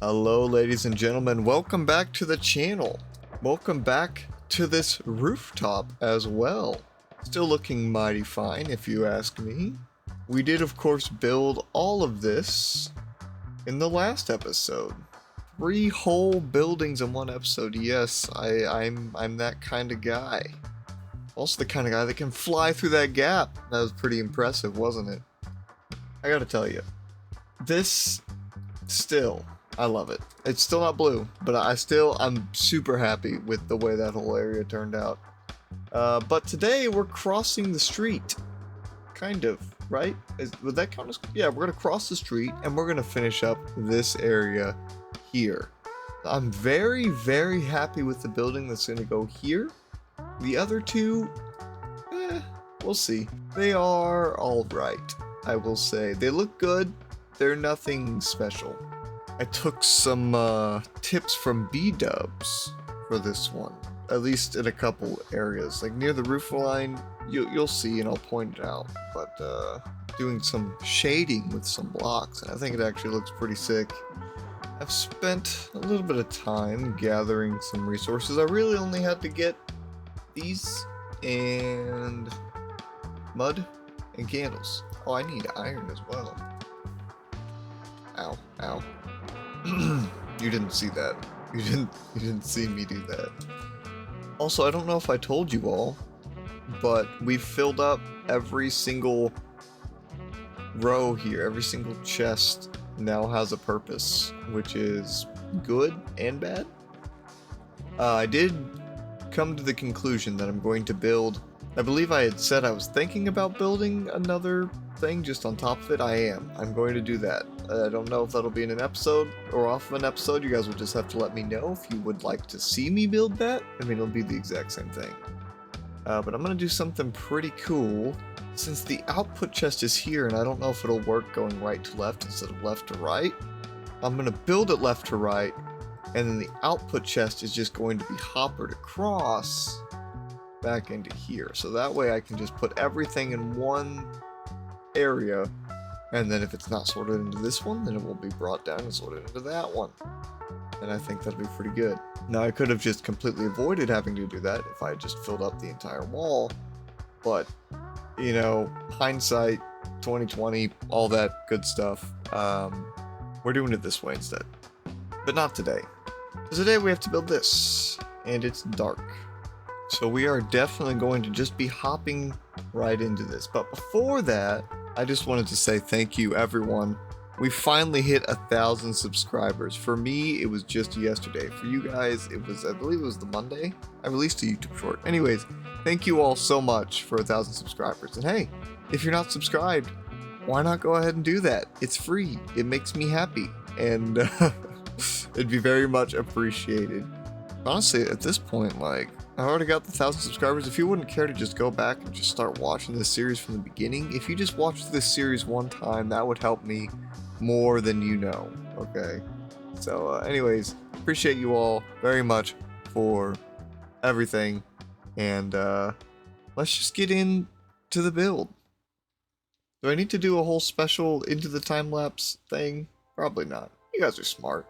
Hello ladies and gentlemen, welcome back to the channel. Welcome back to this rooftop as well. Still looking mighty fine if you ask me. We did of course build all of this in the last episode. 3 whole buildings in one episode. Yes, I'm that kind of guy. Also the kind of guy that can fly through that gap. That was pretty impressive, wasn't it? I gotta tell you, this still, I love it. It's still not blue, but I'm super happy with the way that whole area turned out. But today we're crossing the street. Kind of, right? Would that count as? Yeah, we're gonna cross the street and we're gonna finish up this area here. I'm very, very happy with the building that's gonna go here. The other two, we'll see. They are alright, I will say. They look good. They're nothing special. I took some tips from B-dubs for this one, at least in a couple areas. Like near the roof line, you'll see and I'll point it out, but doing some shading with some blocks, and I think it actually looks pretty sick. I've spent a little bit of time gathering some resources. I really only had to get these and mud and candles. Oh, I need iron as well. Ow, ow. You didn't see that. You didn't see me do that. Also, I don't know if I told you all, but we've filled up every single row here. Every single chest now has a purpose, which is good and bad. I did come to the conclusion that I'm going to build. I believe I had said I was thinking about building another thing just on top of it. I'm going to do that. I don't know if that'll be in an episode or off of an episode. You guys will just have to let me know if you would like to see me build that. I mean, it'll be the exact same thing. But I'm going to do something pretty cool. Since the output chest is here, and I don't know if it'll work going right to left instead of left to right, I'm going to build it left to right, and then the output chest is just going to be hoppered across back into here. So that way I can just put everything in one area, and then if it's not sorted into this one, then it will be brought down and sorted into that one. And I think that'll be pretty good. Now I could have just completely avoided having to do that if I had just filled up the entire wall, but you know, hindsight, 2020, all that good stuff. We're doing it this way instead. But not today. Today we have to build this, and it's dark. So we are definitely going to just be hopping right into this. But before that, I just wanted to say thank you everyone. We finally hit 1,000 subscribers. For me, it was just yesterday. For you guys, it was, I believe it was the Monday. I released a YouTube short. Anyways, thank you all so much for 1,000 subscribers. And hey, if you're not subscribed, why not go ahead and do that? It's free. It makes me happy. And it'd be very much appreciated. Honestly, at this point, like, I already got the 1,000 subscribers. If you wouldn't care to just go back and just start watching this series from the beginning, if you just watched this series one time, that would help me more than you know, okay? So, anyways, appreciate you all very much for everything, and let's just get into the build. Do I need to do a whole special into the time-lapse thing? Probably not. You guys are smart.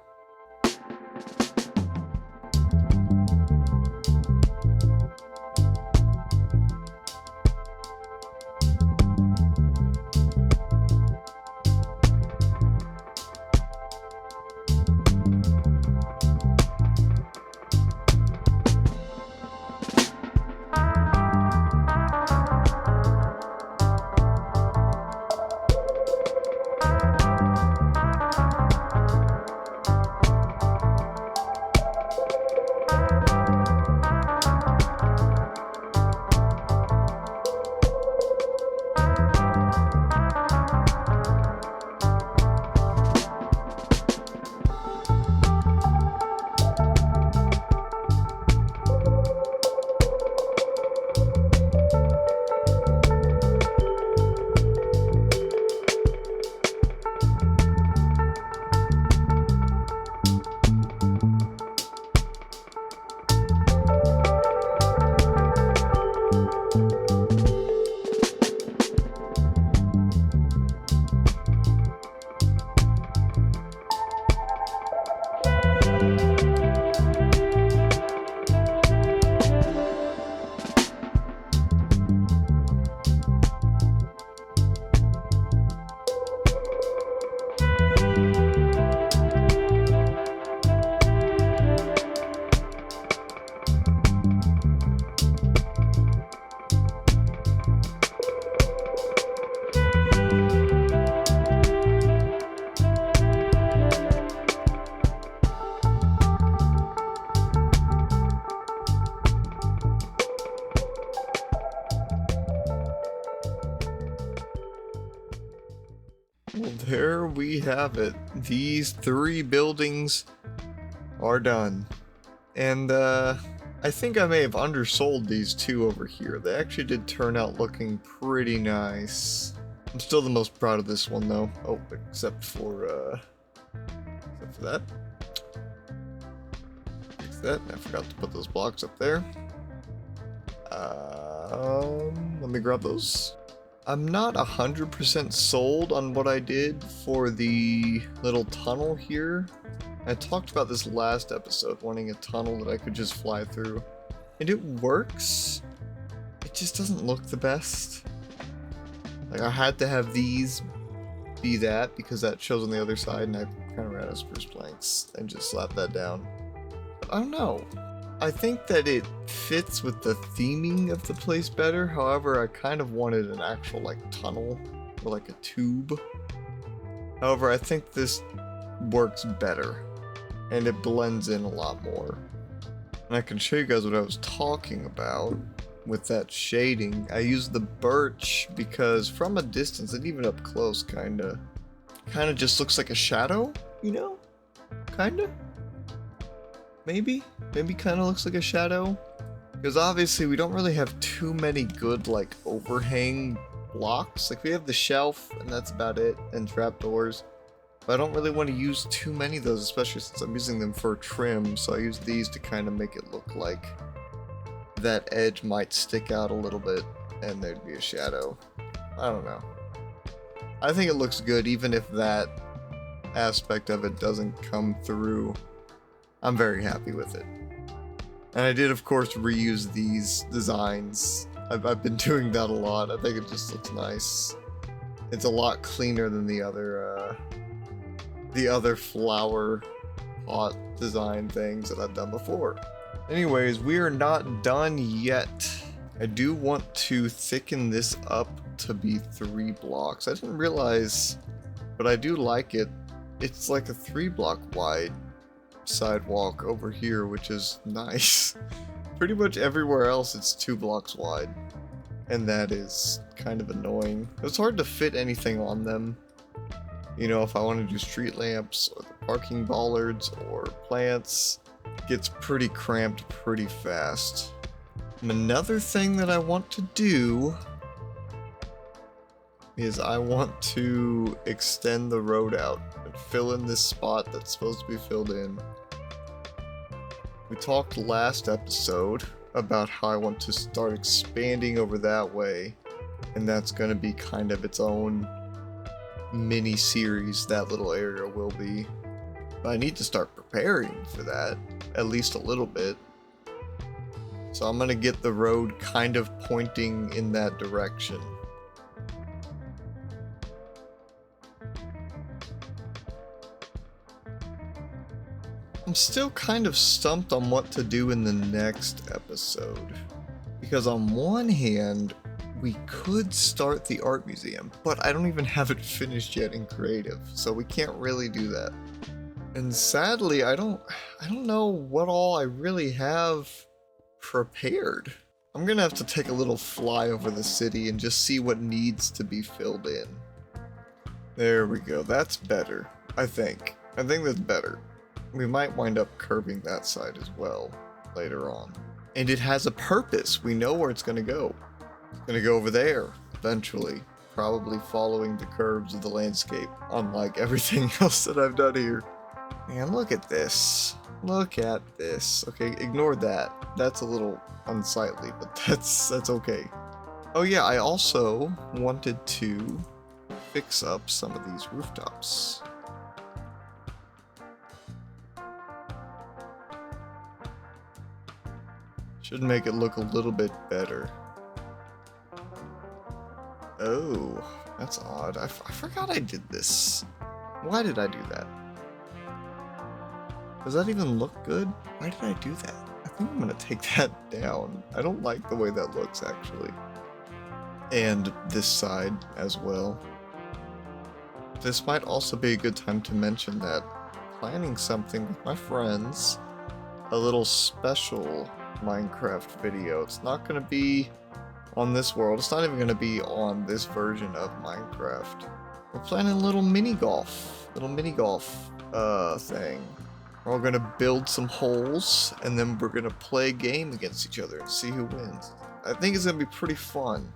Well, there we have it. These 3 buildings are done. And I think I may have undersold these 2 over here. They actually did turn out looking pretty nice. I'm still the most proud of this one though. Oh, except for that. Fix that. I forgot to put those blocks up there. Let me grab those. I'm not 100% sold on what I did for the little tunnel here. I talked about this last episode, wanting a tunnel that I could just fly through. And it works. It just doesn't look the best. Like, I had to have these be that because that shows on the other side, and I kind of ran out of spruce planks and just slapped that down. But I don't know. I think that it fits with the theming of the place better. However, I kind of wanted an actual like tunnel or like a tube. However, I think this works better and it blends in a lot more. And I can show you guys what I was talking about with that shading. I used the birch because from a distance and even up close kinda just looks like a shadow, you know? Kinda? Maybe kind of looks like a shadow. Because obviously we don't really have too many good like overhang blocks. Like we have the shelf and that's about it, and trapdoors. But I don't really want to use too many of those, especially since I'm using them for trim. So I use these to kind of make it look like that edge might stick out a little bit and there'd be a shadow. I don't know. I think it looks good even if that aspect of it doesn't come through. I'm very happy with it. And I did, of course, reuse these designs. I've been doing that a lot. I think it just looks nice. It's a lot cleaner than the other flower pot design things that I've done before. Anyways, we are not done yet. I do want to thicken this up to be 3 blocks. I didn't realize, but I do like it. It's like a 3-block wide sidewalk over here, which is nice. Pretty much everywhere else it's 2 blocks wide, and that is kind of annoying. It's hard to fit anything on them. You know, if I want to do street lamps or the parking bollards or plants, it gets pretty cramped pretty fast. And another thing that I want to do is I want to extend the road out and fill in this spot that's supposed to be filled in. We talked last episode about how I want to start expanding over that way, and that's going to be kind of its own mini series, that little area will be. But I need to start preparing for that, at least a little bit. So I'm going to get the road kind of pointing in that direction. I'm still kind of stumped on what to do in the next episode. Because on one hand, we could start the art museum, but I don't even have it finished yet in creative, so we can't really do that. And sadly, I don't know what all I really have prepared. I'm gonna have to take a little fly over the city and just see what needs to be filled in. There we go, that's better, I think. I think that's better. We might wind up curving that side as well later on. And it has a purpose. We know where it's going to go. It's going to go over there eventually, probably following the curves of the landscape, unlike everything else that I've done here. Man, look at this. Look at this. Okay, ignore that. That's a little unsightly, but that's okay. Oh yeah, I also wanted to fix up some of these rooftops. Should make it look a little bit better. Oh, that's odd. I forgot I did this. Why did I do that? Does that even look good? Why did I do that? I think I'm gonna take that down. I don't like the way that looks, actually. And this side as well. This might also be a good time to mention that I'm planning something with my friends. A little special Minecraft video. It's not going to be on this world. It's not even going to be on this version of Minecraft. We're planning a little mini golf thing. We're all gonna build some holes, and then we're gonna play a game against each other and see who wins. I think it's gonna be pretty fun.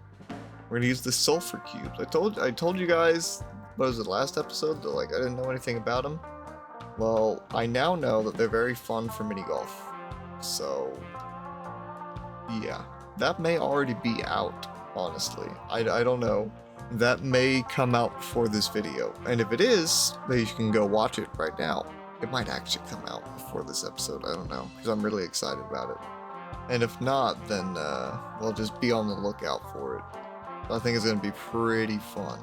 We're gonna use the sulfur cubes. I told you guys, what was it, last episode, that like I didn't know anything about them. Well, I now know that they're very fun for mini golf. So, yeah, that may already be out. Honestly, I don't know. That may come out before this video, and if it is, then you can go watch it right now. It might actually come out before this episode, I don't know, because I'm really excited about it. And if not, then, well, just be on the lookout for it. I think it's going to be pretty fun.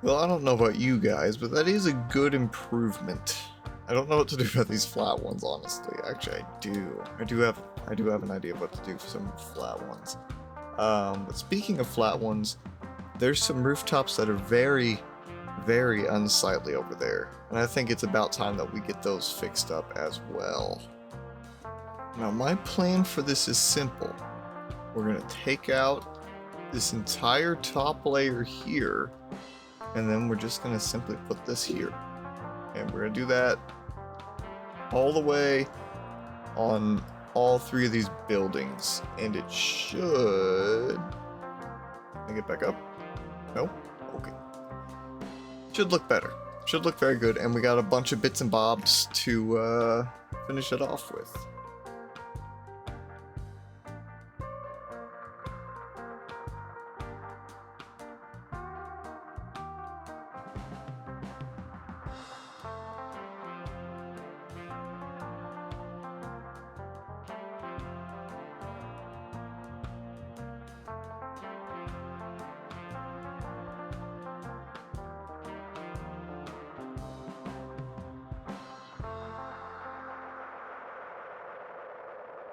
Well, I don't know about you guys, but that is a good improvement. I don't know what to do about these flat ones, honestly. Actually, I do. I do have an idea of what to do for some flat ones. But speaking of flat ones, there's some rooftops that are very, very unsightly over there. And I think it's about time that we get those fixed up as well. Now, my plan for this is simple. We're going to take out this entire top layer here, and then we're just going to simply put this here. And we're going to do that all the way on all three of these buildings. And it should... Can I get back up? No? Okay. Should look better. Should look very good. And we got a bunch of bits and bobs to finish it off with.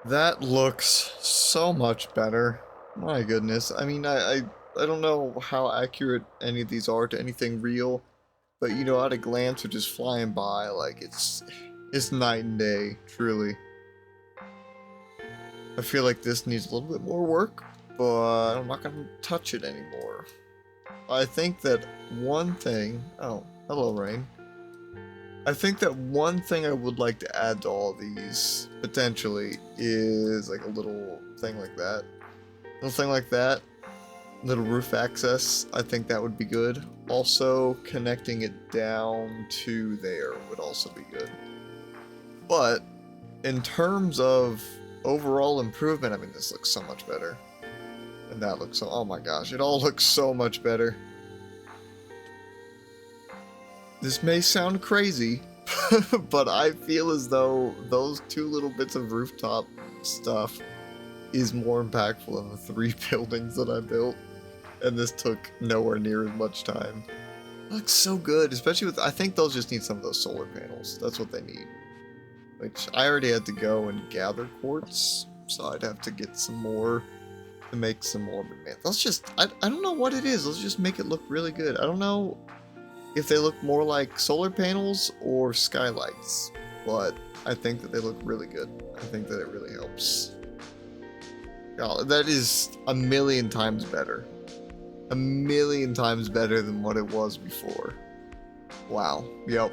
That looks so much better. My goodness. I mean, I don't know how accurate any of these are to anything real, but you know, at a glance, we're just flying by like it's night and day, truly. I feel like this needs a little bit more work, but I'm not gonna touch it anymore. I think that one thing... Oh, hello, Rain. I think that one thing I would like to add to all these, potentially, is like a little thing like that. Little thing like that. Little roof access. I think that would be good. Also, connecting it down to there would also be good. But, in terms of overall improvement, I mean, this looks so much better. And that looks so... Oh my gosh, it all looks so much better. This may sound crazy, but I feel as though those two little bits of rooftop stuff is more impactful than the 3 buildings that I built, and this took nowhere near as much time. It looks so good, especially with... I think those just need some of those solar panels. That's what they need. Which, I already had to go and gather quartz, so I'd have to get some more to make some more. But man, let's just... I don't know what it is. Let's just make it look really good. I don't know if they look more like solar panels or skylights, but I think that they look really good. I think that it really helps. God, that is a million times better. A million times better than what it was before. Wow. Yep.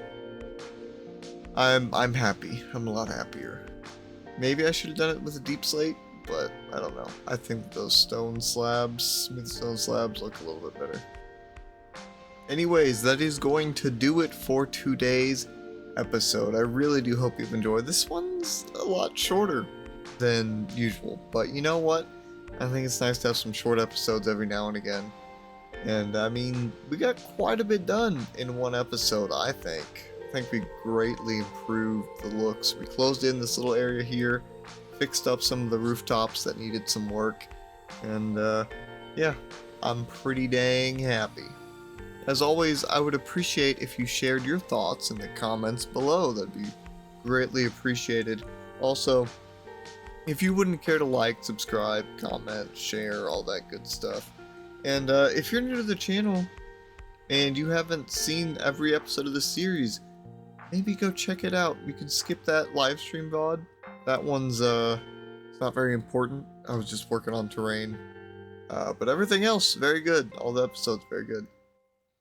I'm happy. I'm a lot happier. Maybe I should have done it with a deep slate, but I don't know. I think those stone slabs, smooth stone slabs, look a little bit better. Anyways, that is going to do it for today's episode. I really do hope you've enjoyed. This one's a lot shorter than usual, but you know what? I think it's nice to have some short episodes every now and again. And I mean, we got quite a bit done in one episode, I think. I think we greatly improved the looks. We closed in this little area here, fixed up some of the rooftops that needed some work, and yeah, I'm pretty dang happy. As always, I would appreciate if you shared your thoughts in the comments below. That'd be greatly appreciated. Also, if you wouldn't care to like, subscribe, comment, share, all that good stuff. And if you're new to the channel and you haven't seen every episode of the series, maybe go check it out. We can skip that live stream VOD. That one's it's not very important. I was just working on terrain. But everything else, very good. All the episodes, very good.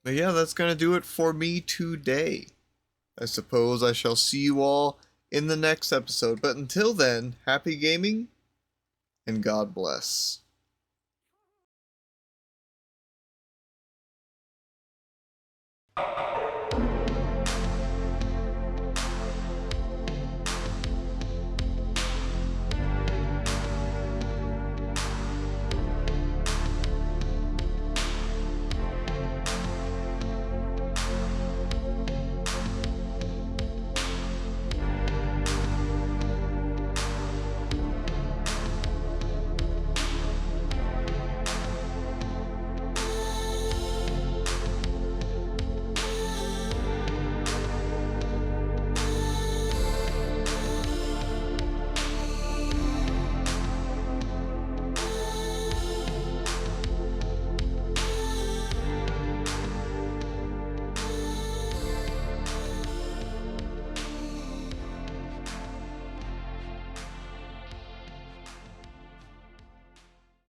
But yeah, that's gonna do it for me today. I suppose I shall see you all in the next episode. But until then, happy gaming, and God bless.